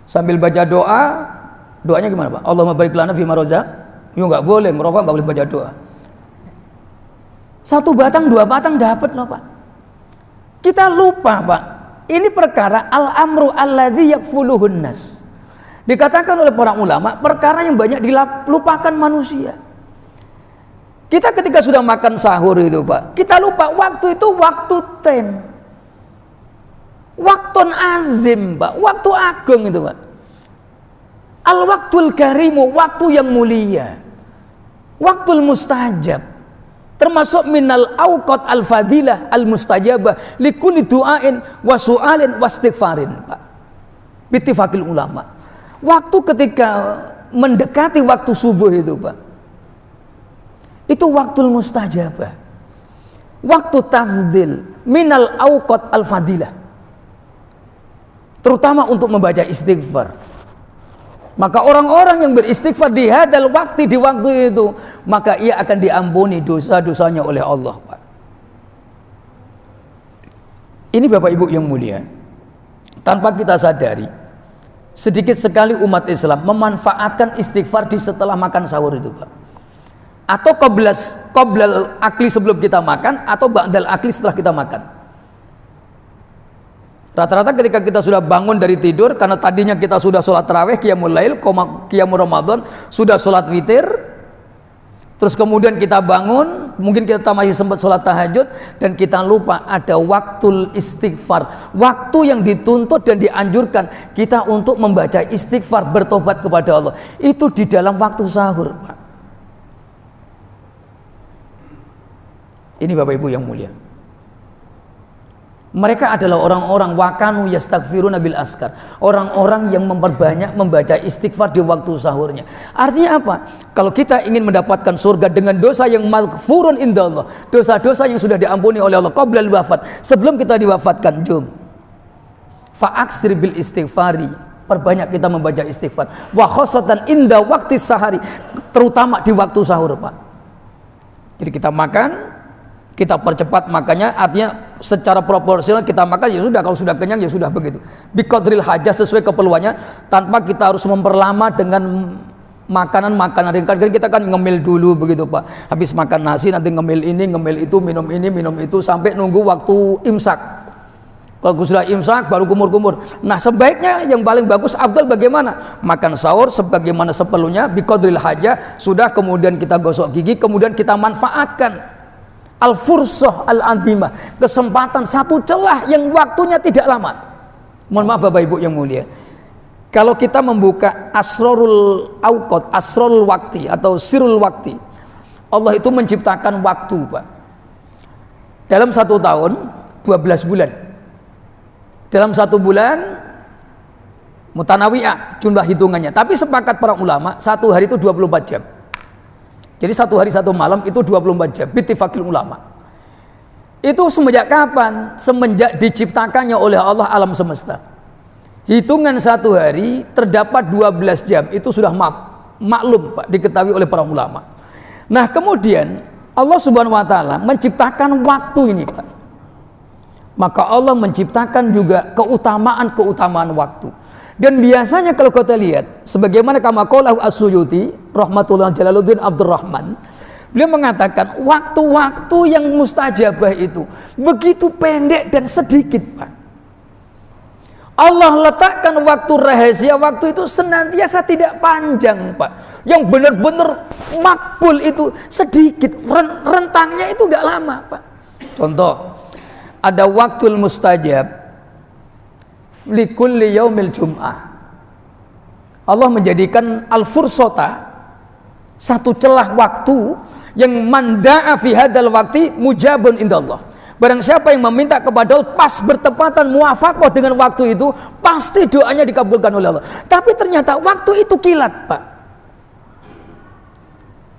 sambil baca doa. Doanya gimana, Pak? Allahumma barik lana fima razaq. Ya enggak boleh, merokok enggak boleh baca doa. 1 batang 2 batang dapat loh, Pak. Kita lupa, Pak. Ini perkara al-amru alladzi yakfuluhun nas. Dikatakan oleh para ulama, perkara yang banyak dilupakan manusia. Kita ketika sudah makan sahur itu, Pak, kita lupa waktu itu waktu waktun azim, Pak, waktu agung itu, Pak. Al-waktul karimu, waktu yang mulia, waktul mustajab, termasuk minal awqat al-fadilah al-mustajabah likulli du'ain wa su'alin wa istighfarin, Pak. Bittifaqil ulama. Waktu ketika mendekati waktu subuh itu, Pak, itu waktul mustajabah, waktu tafdil minal awqat al-fadilah, terutama untuk membaca istighfar. Maka orang-orang yang beristighfar di hadal waktu, di waktu itu, maka ia akan diampuni dosa-dosanya oleh Allah, Pak. Ini Bapak Ibu yang mulia, tanpa kita sadari, sedikit sekali umat Islam memanfaatkan istighfar di setelah makan sahur itu, Pak. Atau qoblal akli sebelum kita makan, atau ba'dal akli setelah kita makan. Rata-rata ketika kita sudah bangun dari tidur, karena tadinya kita sudah sholat tarawih, qiyamul lail, qiyamul ramadan, sudah sholat witir, terus kemudian kita bangun, mungkin kita masih sempat sholat tahajud, dan kita lupa ada waktu istighfar, waktu yang dituntut dan dianjurkan kita untuk membaca istighfar, bertobat kepada Allah, itu di dalam waktu sahur, Pak. Ini Bapak Ibu yang mulia, mereka adalah orang-orang wakanu yastaghfiruna bil askar, orang-orang yang memperbanyak membaca istighfar di waktu sahurnya. Artinya apa? Kalau kita ingin mendapatkan surga dengan dosa yang maghfurun indallah, dosa-dosa yang sudah diampuni oleh Allah qablal wafat, sebelum kita diwafatkan, jom fa'aksir bil istighfari, perbanyak kita membaca istighfar, wa khosatan inda waktu sahari, terutama di waktu sahur, Pak. Jadi kita makan, kita percepat makannya, artinya secara proporsional kita makan, ya sudah, kalau sudah kenyang ya sudah begitu, biqadril hajah, sesuai keperluannya, tanpa kita harus memperlama dengan makanan-makanan ringkas. Kita kan ngemil dulu begitu, Pak, habis makan nasi nanti ngemil ini, minum itu, sampai nunggu waktu imsak. Kalau sudah imsak baru kumur-kumur. Nah, sebaiknya yang paling bagus, afdal bagaimana? Makan sahur sebagaimana seperlunya, biqadril hajah, sudah, kemudian kita gosok gigi, kemudian kita manfaatkan al-fursah al-azimah, kesempatan satu celah yang waktunya tidak lama. Mohon maaf Bapak Ibu yang mulia, kalau kita membuka asrarul awqat, asrarul wakti atau sirul wakti, Allah itu menciptakan waktu, Pak. Dalam 1 tahun 12 bulan. Dalam 1 bulan mutanawiyah jumlah hitungannya, tapi sepakat para ulama 1 hari itu 24 jam. Jadi 1 hari 1 malam itu 24 jam, bittifaqil ulama. Itu semenjak kapan? Semenjak diciptakannya oleh Allah alam semesta. Hitungan 1 hari terdapat 12 jam, itu sudah maklum, Pak, diketahui oleh para ulama. Nah, kemudian Allah Subhanahu wa taala menciptakan waktu ini, Pak. Maka Allah menciptakan juga keutamaan waktu. Dan biasanya kalau kita lihat, sebagaimana kama qala As-Suyuti rahmatullah Jalaluddin Abdurrahman, beliau mengatakan waktu-waktu yang mustajabah itu begitu pendek dan sedikit, Pak. Allah letakkan waktu rahasia, waktu itu senantiasa tidak panjang, Pak. Yang benar-benar makbul itu sedikit, rentangnya itu enggak lama, Pak. Contoh, ada waktul mustajab likulli yaumil jum'ah. Allah menjadikan al-fursata, satu celah waktu yang manda'a fi hadal waktu mujabun indallah. Barang siapa yang meminta kepada Allah pas bertepatan muwafaqah dengan waktu itu, pasti doanya dikabulkan oleh Allah. Tapi ternyata waktu itu kilat, Pak.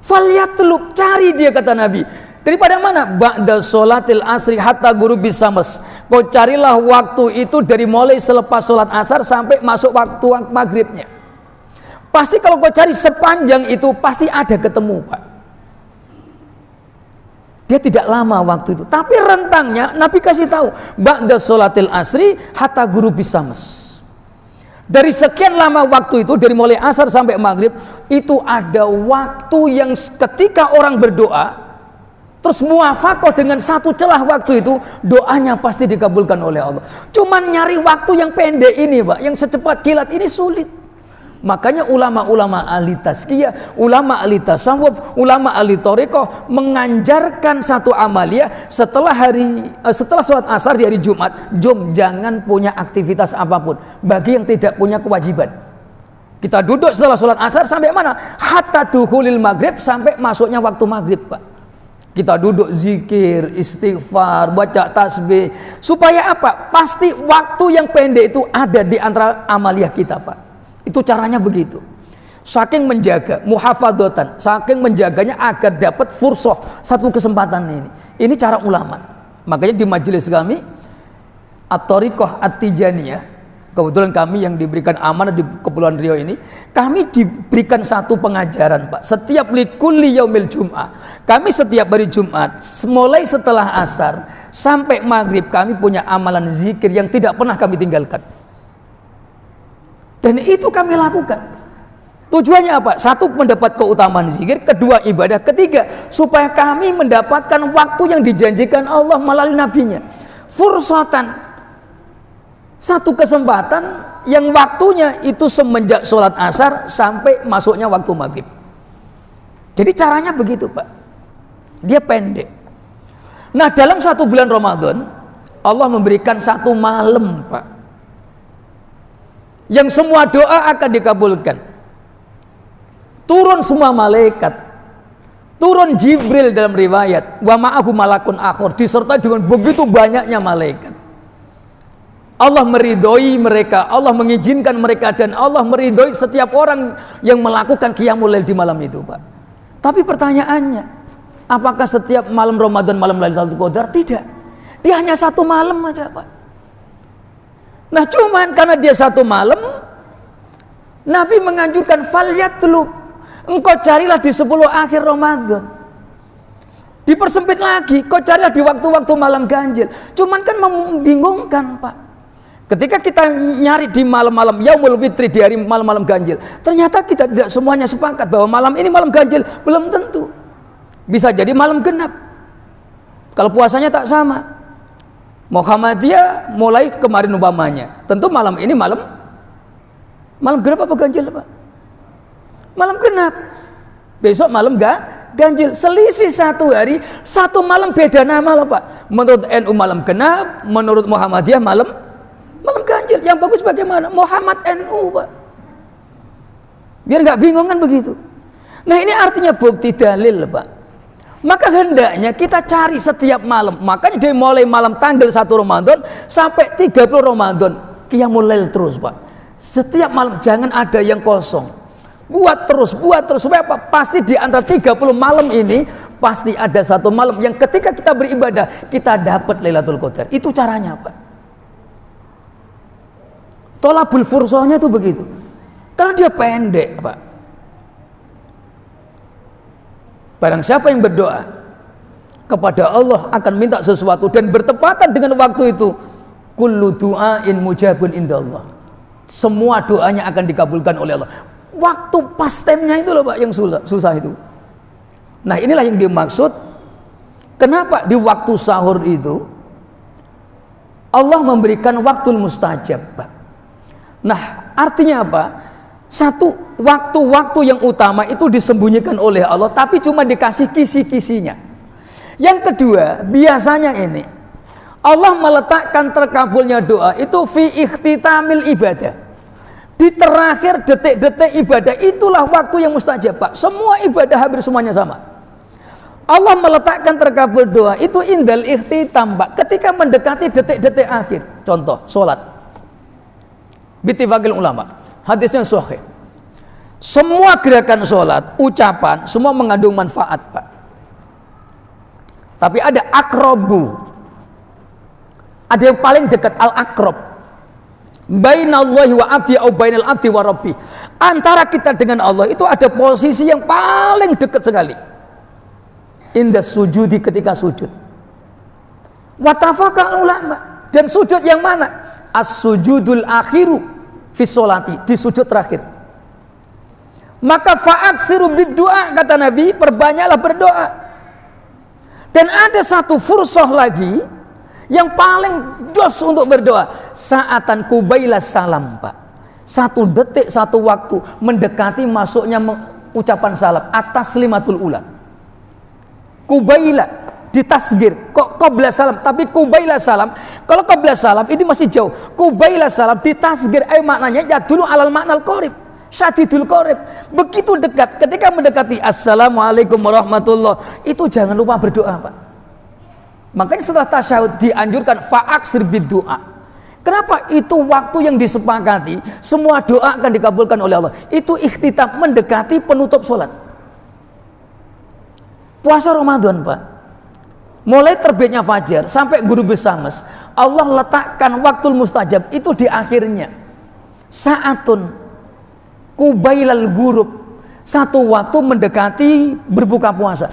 Falyatlub, cari dia, kata Nabi. Daripada mana? Ba'da sholatil asri hatta ghurubis syams. Kau carilah waktu itu dari mulai selepas sholat asar sampai masuk waktu maghribnya. Pasti kalau kau cari sepanjang itu pasti ada ketemu, Pak. Dia tidak lama waktu itu, tapi rentangnya Nabi kasih tahu, ba'da sholatil asri hatta ghurubis syams. Dari sekian lama waktu itu, dari mulai asar sampai maghrib, itu ada waktu yang ketika orang berdoa terus muwafaqah dengan satu celah waktu itu, doanya pasti dikabulkan oleh Allah. Cuman nyari waktu yang pendek ini, Pak, yang secepat kilat ini sulit. Makanya ulama-ulama ahli tazkiyah, ulama ahli tasawuf, ulama ahli thariqah menganjarkan satu amaliyah setelah sholat asar di hari Jumat, jangan punya aktivitas apapun bagi yang tidak punya kewajiban. Kita duduk setelah sholat asar sampai mana? Hatta dukhulil maghrib, sampai masuknya waktu maghrib, Pak. Kita duduk zikir, istighfar, baca tasbih, supaya apa? Pasti waktu yang pendek itu ada di antara amaliyah kita, Pak. Itu caranya begitu. Saking menjaga, muhafadzatan, saking menjaganya agar dapat fursah, satu kesempatan ini. Ini cara ulama. Makanya di majelis kami At-Thariqah At-Tijaniyah, kebetulan kami yang diberikan amanah di Kepulauan Riau ini, kami diberikan satu pengajaran, Pak. Setiap likulli yaumil jum'ah, kami setiap hari Jumat, mulai setelah asar sampai maghrib, kami punya amalan zikir yang tidak pernah kami tinggalkan. Dan itu kami lakukan. Tujuannya apa? Satu, mendapat keutamaan zikir. Kedua, ibadah. Ketiga, supaya kami mendapatkan waktu yang dijanjikan Allah melalui nabinya. Fursatan Satu kesempatan yang waktunya itu semenjak sholat asar sampai masuknya waktu maghrib. Jadi caranya begitu Pak, dia pendek. Nah dalam satu bulan Ramadan Allah memberikan satu malam Pak, yang semua doa akan dikabulkan. Turun semua malaikat, turun Jibril dalam riwayat, wa ma'ahu malakun akhor, disertai dengan begitu banyaknya malaikat. Allah meridhoi mereka, Allah mengizinkan mereka, dan Allah meridhoi setiap orang yang melakukan qiyamul lail di malam itu Pak. Tapi pertanyaannya, apakah setiap malam Ramadan malam Lailatul Qadar? Tidak, dia hanya satu malam aja Pak. Nah cuman karena dia satu malam, Nabi menganjurkan falyatlub, engkau carilah di 10 akhir Ramadan. Dipersempit lagi, kau carilah di waktu-waktu malam ganjil. Cuman kan membingungkan Pak, ketika kita nyari di malam-malam Yaumul Fitri, di hari malam-malam ganjil, ternyata kita tidak semuanya sepakat bahwa malam ini malam ganjil. Belum tentu, bisa jadi malam genap kalau puasanya tak sama. Muhammadiyah mulai kemarin umpamanya, tentu malam ini malam genap apa ganjil Pak? Malam genap. Besok malam ganjil. Selisih satu hari, satu malam beda nama loh Pak. Menurut NU malam genap, menurut Muhammadiyah malam ganjil. Yang bagus bagaimana? Muhammad NU Pak, biar nggak bingung kan begitu. Nah ini artinya bukti dalil Pak. Maka hendaknya kita cari setiap malam. Makanya dari mulai malam tanggal 1 Ramadan sampai 30 Ramadan qiyamul lail terus Pak. Setiap malam jangan ada yang kosong. Buat terus supaya apa? Pasti di antara 30 malam ini pasti ada satu malam yang ketika kita beribadah kita dapat Lailatul Qadar. Itu caranya Pak. Tolabul fursahnya itu begitu. Karena dia pendek Pak. Barang siapa yang berdoa kepada Allah akan minta sesuatu dan bertepatan dengan waktu itu, kullu du'ain mujabun indallah, semua doanya akan dikabulkan oleh Allah. Waktu pas time-nya itu loh Pak yang susah itu. Nah inilah yang dimaksud kenapa di waktu sahur itu Allah memberikan waktu mustajab Pak. Nah artinya apa? Satu, waktu-waktu yang utama itu disembunyikan oleh Allah, tapi cuma dikasih kisi-kisinya. Yang kedua, biasanya ini Allah meletakkan terkabulnya doa itu fi ikhtitamil ibadah, di terakhir detik-detik ibadah. Itulah waktu yang mustajab Pak. Semua ibadah hampir semuanya sama. Allah meletakkan terkabul doa itu indal ikhtitam Pak, ketika mendekati detik-detik akhir. Contoh, sholat bittifaqil ulama, hadisnya sahih. Semua gerakan sholat, ucapan, semua mengandung manfaat Pak. Tapi ada akrobu, ada yang paling dekat, al-akrob, bainallahi wa abdi au bainal abdi wa rabbi. Antara kita dengan Allah itu ada posisi yang paling dekat sekali, inda sujudi, ketika sujud. Watafaqal ulama, dan sujud yang mana? As-sujudul akhiru fi sholati, di sujud terakhir. Maka fa'aksiru bid-du'a, kata Nabi, perbanyaklah berdoa. Dan ada satu fursah lagi yang paling jos untuk berdoa, saatan kubaila salam Pak. Satu detik, satu waktu mendekati masuknya ucapan salam, atas limatul ula. Kubaila ditasgir, kok qabla salam, tapi kubaila salam. Kalau qabla salam ini masih jauh, kubaila salam ditasgir, maknanya ya dulu alal maknal qarib, syadidul qarib, begitu dekat. Ketika mendekati assalamualaikum warahmatullah, itu jangan lupa berdoa Pak. Makanya setelah tasyahud dianjurkan fa'aksir bid-du'a. Kenapa? Itu waktu yang disepakati semua doa akan dikabulkan oleh Allah. Itu ikhtitam, mendekati penutup sholat. Puasa Ramadan Pak, mulai terbitnya fajar sampai ghurubus syams, Allah letakkan waktul mustajab itu di akhirnya. Saatun kubailal ghurub, satu waktu mendekati berbuka puasa.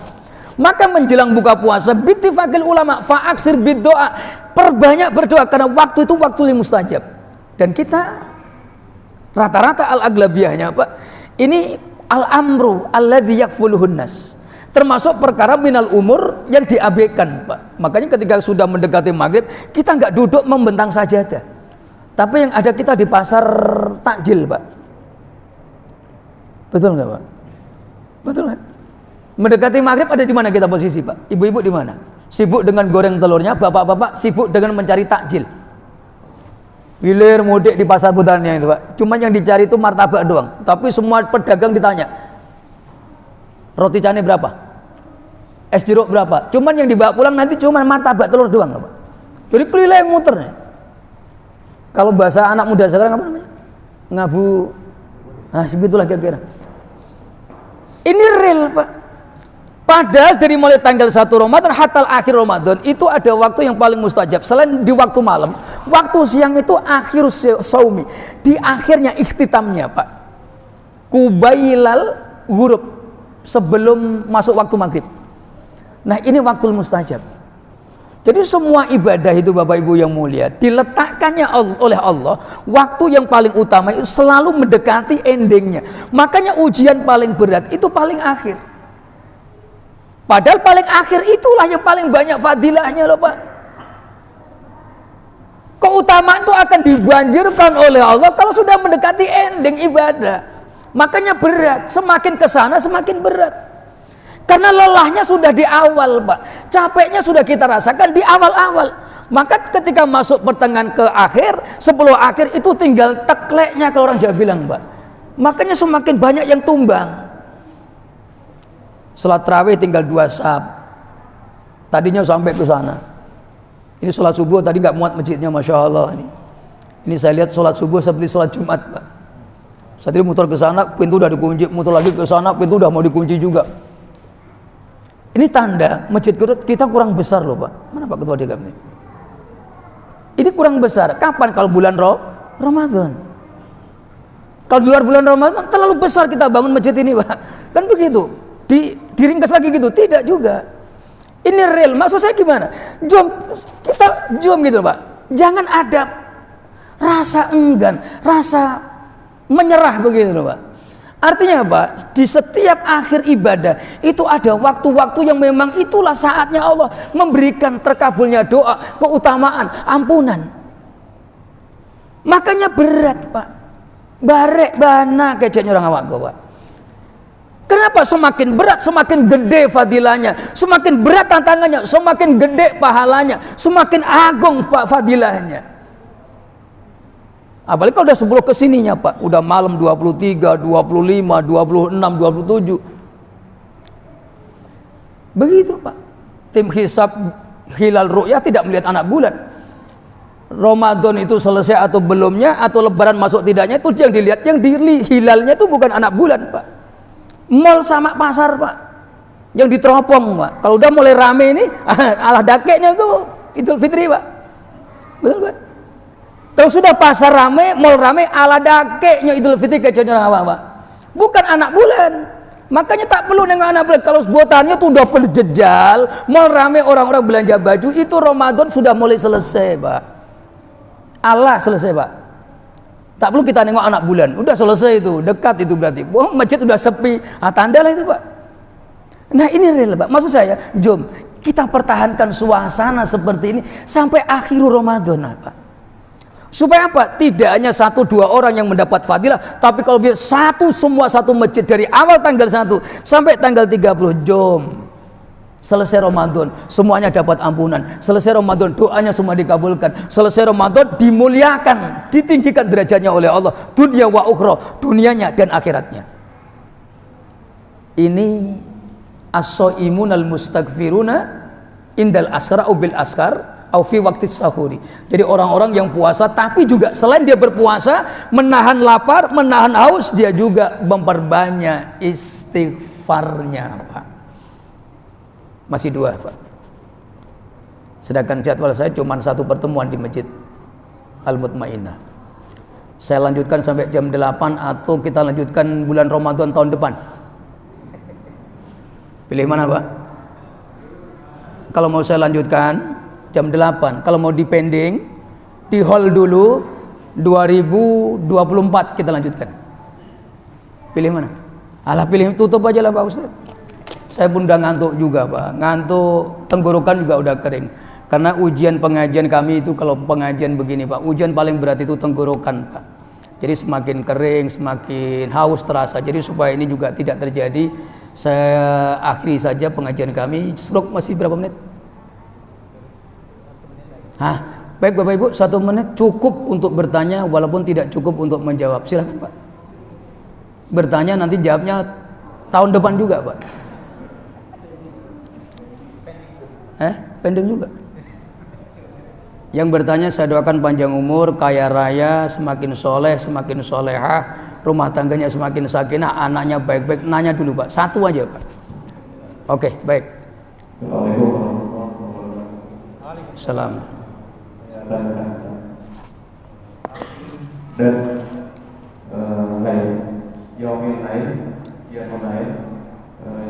Maka menjelang buka puasa, bittifaqil ulama, fa'aksir bid-doa, perbanyak berdoa, karena waktu itu waktu mustajab. Dan kita rata-rata al-aglabiyahnya Pak, ini al-amru alladzi yakfuluhun nas, termasuk perkara minal umur yang diabaikan Pak. Makanya ketika sudah mendekati maghrib, kita nggak duduk membentang sajadah, Tapi yang ada kita di pasar takjil, Pak. Betul nggak, Pak? Betul kan? Mendekati maghrib ada di mana kita posisi, Pak? Ibu-ibu di mana? Sibuk dengan goreng telurnya, bapak-bapak sibuk dengan mencari takjil. Hilir mudik di pasar Butannya itu, Pak. Cuma yang dicari itu martabak doang. Tapi semua pedagang ditanya, roti cane berapa? Es jeruk berapa? Cuman yang dibawa pulang nanti cuma martabak telur doang, Pak. Jadi keliling muter nih. Kalau bahasa anak muda sekarang apa namanya? Ngabu. Nah, sebetulnya kira-kira. Ini real, Pak. Padahal dari mulai tanggal 1 Ramadan hatta akhir Ramadan itu ada waktu yang paling mustajab. Selain di waktu malam, waktu siang itu akhir saumi. Di akhirnya ikhtitamnya, Pak. Kubailal ghurub, sebelum masuk waktu maghrib. Nah, ini waktu mustajab. Jadi semua ibadah itu Bapak Ibu yang mulia diletakkannya oleh Allah, waktu yang paling utama itu selalu mendekati endingnya. Makanya ujian paling berat itu paling akhir. Padahal paling akhir itulah yang paling banyak fadilahnya loh, Pak. Keutamaan itu akan dibanjirkan oleh Allah kalau sudah mendekati ending ibadah. Makanya berat, semakin ke sana semakin berat. Karena lelahnya sudah di awal, Pak. Capeknya sudah kita rasakan di awal-awal. Maka ketika masuk pertengahan ke akhir, 10 akhir itu tinggal tekleknya kalau orang Jawa bilang, Pak. Makanya semakin banyak yang tumbang. Salat tarawih tinggal 2 saf. Tadinya sampai ke sana. Ini salat subuh tadi nggak muat masjidnya, Masya Allah. Ini saya lihat salat subuh seperti salat Jumat, Pak. Saat ini muter ke sana, pintu udah dikunci. Muter lagi ke sana, pintu udah mau dikunci juga. Ini tanda masjid kita kurang besar loh, Pak. Mana Pak Ketua DKM ini? Ini kurang besar. Kapan? Kalau bulan Ramadan. Kalau di luar bulan Ramadan terlalu besar kita bangun masjid ini, Pak. Kan begitu. Diringkas lagi gitu. Tidak juga. Ini real. Maksud saya gimana? Kita jom gitu, Pak. Jangan ada rasa enggan, rasa menyerah begitu loh, Pak. Artinya apa? Di setiap akhir ibadah itu ada waktu-waktu yang memang itulah saatnya Allah memberikan terkabulnya doa, keutamaan, ampunan. Makanya berat, Pak. Barek bana keceknya orang awak Pak. Kenapa? Semakin berat semakin gede fadilahnya, semakin berat tantangannya, semakin gede pahalanya, semakin agung fadilahnya. Apalagi kalau udah 10 kesininya, Pak, udah malam 23, 25, 26, 27. Begitu, Pak. Tim hisab hilal ru'yah tidak melihat anak bulan. Ramadan itu selesai atau belumnya, atau lebaran masuk tidaknya, itu yang dilihat. Yang hilalnya itu bukan anak bulan, Pak. Mall sama pasar, Pak. Yang diteropong, Pak. Kalau udah mulai rame ini, alah dakeknya itu Idul Fitri, Pak. Betul, Pak? Kalau sudah pasar rame, mall rame, ala dakeknya Idul Fitri kecilnya apa, Pak? Bukan anak bulan. Makanya tak perlu nengok anak bulan. Kalau sebutannya tuh udah berjejal, mall rame, orang-orang belanja baju, itu Ramadan sudah mulai selesai, Pak. Allah selesai, Pak. Tak perlu kita nengok anak bulan. Udah selesai itu, dekat itu berarti. Wah, masjid udah sepi. Tanda lah itu, Pak. Nah, ini real, Pak. Maksud saya, jom kita pertahankan suasana seperti ini sampai akhir Ramadan, Pak. Supaya apa? Tidak hanya 1-2 orang yang mendapat fadilah, tapi kalau bisa satu masjid dari awal tanggal 1 sampai tanggal 30, jom. Selesai Ramadan, semuanya dapat ampunan. Selesai Ramadan, doanya semua dikabulkan. Selesai Ramadan, dimuliakan, ditinggikan derajatnya oleh Allah. Dunia wa ukhra, dunianya dan akhiratnya. Ini as-shaimun al-mustaghfiruna indal asra'u bil askar au fi waqti sahuri. Jadi orang-orang yang puasa tapi juga selain dia berpuasa menahan lapar, menahan haus, dia juga memperbanyak istighfarnya, Pak. Masih 2, Pak. Sedangkan jadwal saya cuma 1 pertemuan di Masjid Al-Mutmainnah. Saya lanjutkan sampai jam 8 atau kita lanjutkan bulan Ramadan tahun depan. Pilih mana, Pak? Kalau mau saya lanjutkan jam 8, kalau mau dipending di hall dulu 2024 kita lanjutkan. Pilih mana? Alah, pilih tutup aja lah, Pak Ustaz. Saya pun udah ngantuk juga, Pak. Ngantuk, tenggorokan juga udah kering. Karena ujian pengajian kami itu kalau pengajian begini Pak, ujian paling berat itu tenggorokan Pak. Jadi semakin kering, semakin haus terasa. Jadi supaya ini juga tidak terjadi, saya akhiri saja pengajian kami. Stroke masih berapa menit? Baik Bapak Ibu, 1 menit cukup untuk bertanya walaupun tidak cukup untuk menjawab. Silakan Pak. Bertanya nanti jawabnya tahun depan juga Pak. Pending juga. Yang bertanya saya doakan panjang umur, kaya raya, semakin soleh, semakin solehah, rumah tangganya semakin sakinah, anaknya baik-baik. Nanya dulu Pak, 1 aja Pak. Oke, baik. Assalamualaikum warahmatullahi wabarakatuh. Salam. Dan lain, yaumil lain, yaumil lain,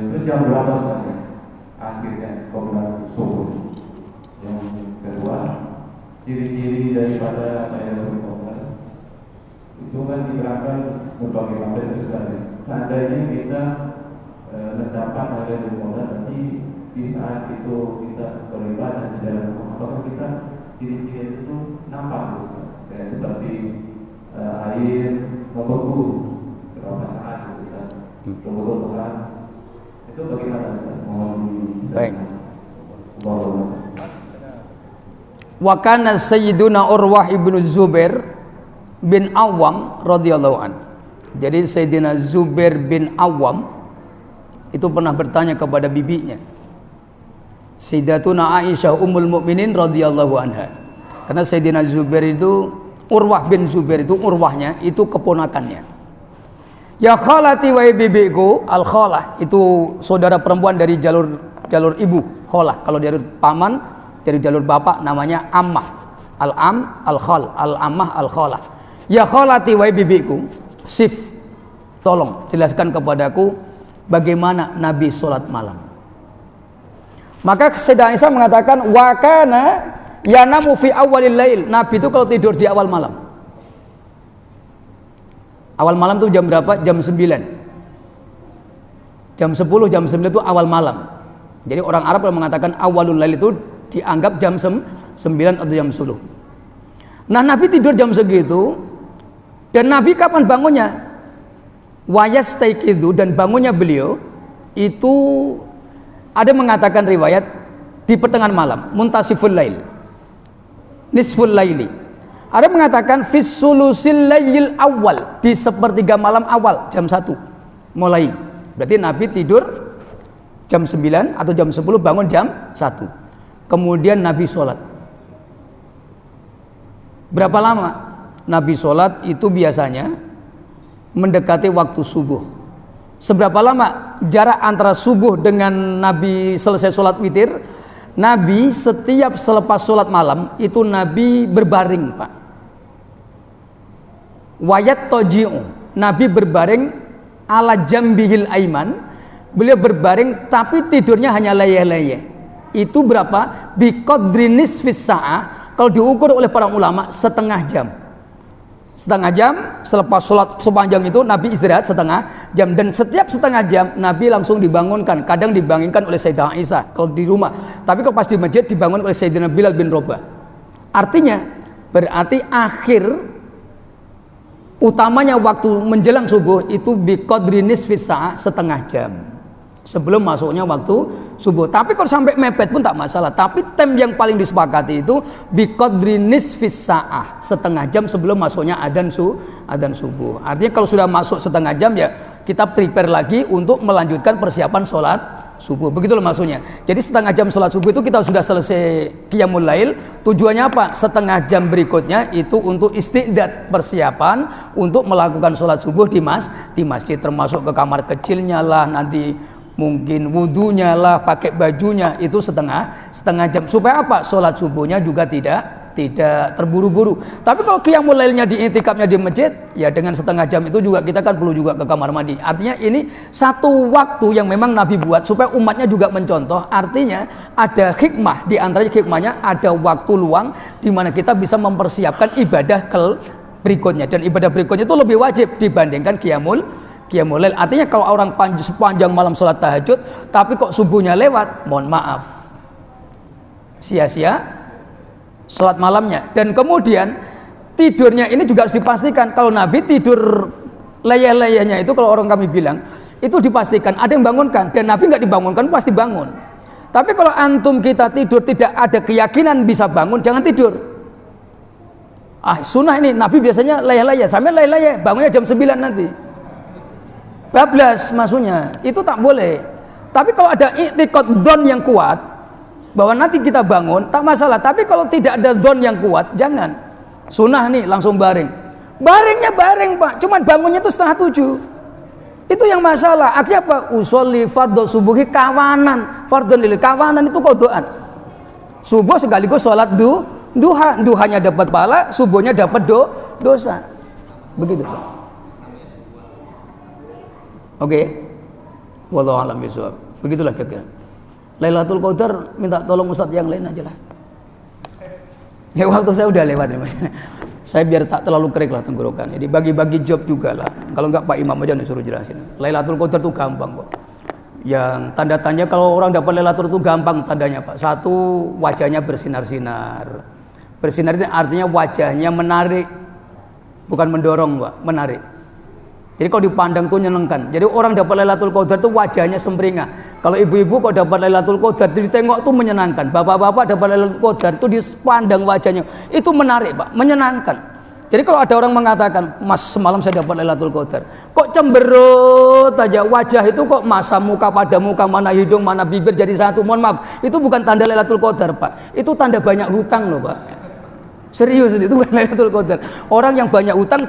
itu jam berapa saja? Akhirnya kobra subuh. Yang kedua, ciri-ciri daripada Lailatul Qadar itu kan diterangkan berbagai macam besar. Seandainya kita mendapat Lailatul Qadar, nanti di saat itu kita beribadah di dalam rumah, apakah kita ciri-ciri itu nampak Ustaz? Kayak seperti air membeku berapa saat Ustaz? Kemudian itu bagaimana Ustaz? Mohon Baik. dijelaskan. Wa kana Sayyiduna Urwah ibnu Zubair bin Awam radhiyallahu an. Jadi Sayyidina Zubair bin Awam itu pernah bertanya kepada bibinya, Sayyidatuna Aisyah ummul mukminin radhiyallahu anha. Karena Sayyidina Zubair itu, Urwah bin Zubair itu, urwahnya itu keponakannya. Ya khalati wa bibiku, al khalah itu saudara perempuan dari jalur ibu, khalah. Kalau dari paman, dari jalur bapak namanya ammah, al-am, al-khal, al-ammah, al-khalah. Ya khalati wa bibiku, sif, tolong jelaskan kepadaku bagaimana Nabi sholat malam. Maka Sayyidah Aisyah mengatakan, wa kana yanamu fi awalil lail. Nabi itu kalau tidur di awal malam. Awal malam itu jam berapa? Jam 9. Jam 10, jam 9 itu awal malam. Jadi orang Arab kalau mengatakan awalul lail itu dianggap jam 9 atau jam 10. Nah Nabi tidur jam segitu. Dan Nabi kapan bangunnya? Wayastaiqidhu, dan bangunnya beliau itu ada mengatakan riwayat di pertengahan malam, muntasiful lail, nisful laili. Ada mengatakan fis sulusil lailil awal, di sepertiga malam awal, jam 1 mulai. Berarti Nabi tidur jam 9 atau jam 10, bangun jam 1. Kemudian Nabi sholat. Berapa lama Nabi sholat? Itu biasanya mendekati waktu subuh. Seberapa lama jarak antara subuh dengan Nabi selesai sholat witir? Nabi setiap selepas sholat malam itu Nabi berbaring Pak. Wayat toji'u, Nabi berbaring ala jambihil aiman. Beliau berbaring tapi tidurnya hanya leyeh-leyeh. Itu berapa? Biqadri nisfis sa'ah. Kalau diukur oleh para ulama, setengah jam. Setengah jam selepas sholat sepanjang itu Nabi istirahat setengah jam. Dan setiap setengah jam Nabi langsung dibangunkan. Kadang dibangunkan oleh Sayyidah Aisyah kalau di rumah. Tapi kalau pas di masjid dibangun oleh Sayyidina Bilal bin Rabah. Artinya berarti akhir utamanya waktu menjelang subuh itu biqadri nisfis sa'ah, setengah jam sebelum masuknya waktu subuh. Tapi kalau sampai mepet pun tak masalah. Tapi tem yang paling disepakati itu biqadri nisfis sa'ah, setengah jam sebelum masuknya adzan subuh. Artinya kalau sudah masuk setengah jam ya kita prepare lagi untuk melanjutkan persiapan sholat subuh. Begitulah maksudnya. Jadi setengah jam sholat subuh itu kita sudah selesai qiyamul lail. Tujuannya apa? Setengah jam berikutnya itu untuk istiqdad, persiapan untuk melakukan sholat subuh di masjid, termasuk ke kamar kecilnya lah, nanti mungkin wudunya lah, pakai bajunya, itu setengah jam. Supaya apa? Sholat subuhnya juga tidak terburu-buru. Tapi kalau qiyamul lailnya di i'tikafnya di masjid, ya dengan setengah jam itu juga kita kan perlu juga ke kamar mandi. Artinya ini satu waktu yang memang Nabi buat supaya umatnya juga mencontoh. Artinya ada hikmah, di antaranya hikmahnya ada waktu luang di mana kita bisa mempersiapkan ibadah berikutnya. Dan ibadah berikutnya itu lebih wajib dibandingkan qiyamul lail. Artinya kalau orang sepanjang malam sholat tahajud tapi kok subuhnya lewat, mohon maaf, sia-sia sholat malamnya. Dan kemudian tidurnya ini juga harus dipastikan. Kalau Nabi tidur leyeh-leyehnya itu, kalau orang kami bilang itu dipastikan ada yang bangunkan, dan Nabi nggak dibangunkan pasti bangun. Tapi kalau antum kita tidur tidak ada keyakinan bisa bangun, jangan tidur. Sunnah ini Nabi biasanya leyeh-leyeh, sampai leyeh-leyeh bangunnya jam 9 nanti. Bablas maksudnya, itu tak boleh. Tapi kalau ada i'tiqad dzon yang kuat bahwa nanti kita bangun, tak masalah. Tapi kalau tidak ada dzon yang kuat, jangan. Sunnah nih langsung baring. Baringnya baring, Pak. Cuman bangunnya itu 6:30. Itu yang masalah. Akhirnya apa? Usolli fardhu subuhi kawanan. Fardhu lil kawanan itu qodaan. Subuh sekaligus sholat duha. Duhanya dapat pahala, subuhnya dapat dosa. Begitu, Pak. Oke. Wallahu a'lam bishawab. Begitulah kira-kira. Lailatul Qadar minta tolong Ustadz yang lain aja lah. Ya waktu saya udah lewat nih Mas. Saya biar tak terlalu kering lah tenggorokan. Jadi bagi-bagi job juga lah. Kalau enggak Pak Imam aja nih suruh jelasin. Lailatul Qadar itu gampang kok. Yang tanda-tanya kalau orang dapat Lailatul itu gampang tandanya Pak. Satu, wajahnya bersinar-sinar. Bersinar itu artinya wajahnya menarik. Bukan mendorong Pak, menarik. Jadi kalau dipandang tuh nyenengkan. Jadi orang dapat Lailatul Qadar tuh wajahnya semringah. Kalau ibu-ibu kok dapat Lailatul Qadar ditengok tuh menyenangkan. Bapak-bapak dapat Lailatul Qadar itu dipandang wajahnya itu menarik, Pak, menyenangkan. Jadi kalau ada orang mengatakan, "Mas, semalam saya dapat Lailatul Qadar." Kok cemberut aja wajah itu, kok masa muka pada muka, mana hidung, mana bibir jadi satu. Mohon maaf, itu bukan tanda Lailatul Qadar, Pak. Itu tanda banyak hutang loh, Pak. Serius, itu bukan Lailatul Qadar. Orang yang banyak hutang,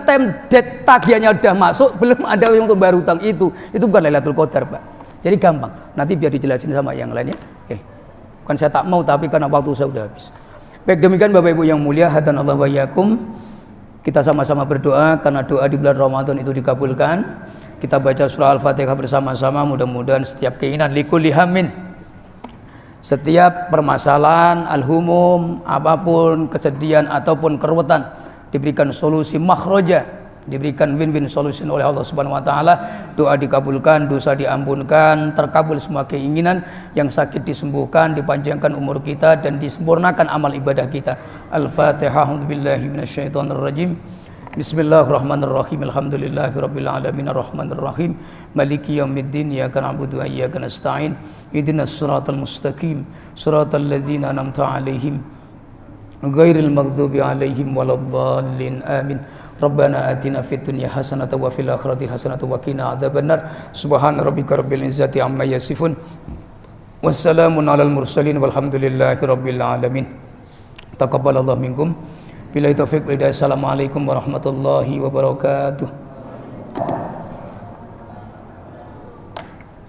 debt tagihannya udah masuk, belum ada yang untuk bayar hutang, itu bukan Lailatul Qadar, Pak. Jadi gampang. Nanti biar dijelasin sama yang lainnya. Bukan saya tak mau, tapi karena waktu saya udah habis. Baik, demikian Bapak Ibu yang mulia, hadanallahu wa iyyakum. Kita sama-sama berdoa karena doa di bulan Ramadan itu dikabulkan. Kita baca surah Al-Fatihah bersama-sama, mudah-mudahan setiap keinginan likulli hammin, setiap permasalahan, al-humum, apapun kesedihan ataupun keruwetan diberikan solusi makhraja, diberikan win-win solution oleh Allah Subhanahu wa taala. Doa dikabulkan, dosa diampunkan, terkabul semua keinginan, yang sakit disembuhkan, dipanjangkan umur kita dan disempurnakan amal ibadah kita. Al-Fatihah. A'udzubillahi minasyaitonirrajim. Bismillahirrahmanirrahim. Alhamdulillahirabbil alamin arrahmanirrahim maliki yaumiddin iyyaka na'budu wa iyyaka nasta'in ihdinas siratal mustaqim siratal ladzina an'amta 'alaihim ghairil maghdubi 'alaihim waladdallin amin. Rabbana atina fid dunya hasanatan wa fil akhirati hasanatan wa qina adzabannar. Subhana rabbika rabbil izzati amma yasifun. Wassalamun alal mursalin walhamdulillahi rabbil alamin. Taqabbalallahu minkum. Billahi taufiq wal hidayah. Assalamualaikum warahmatullahi wabarakatuh.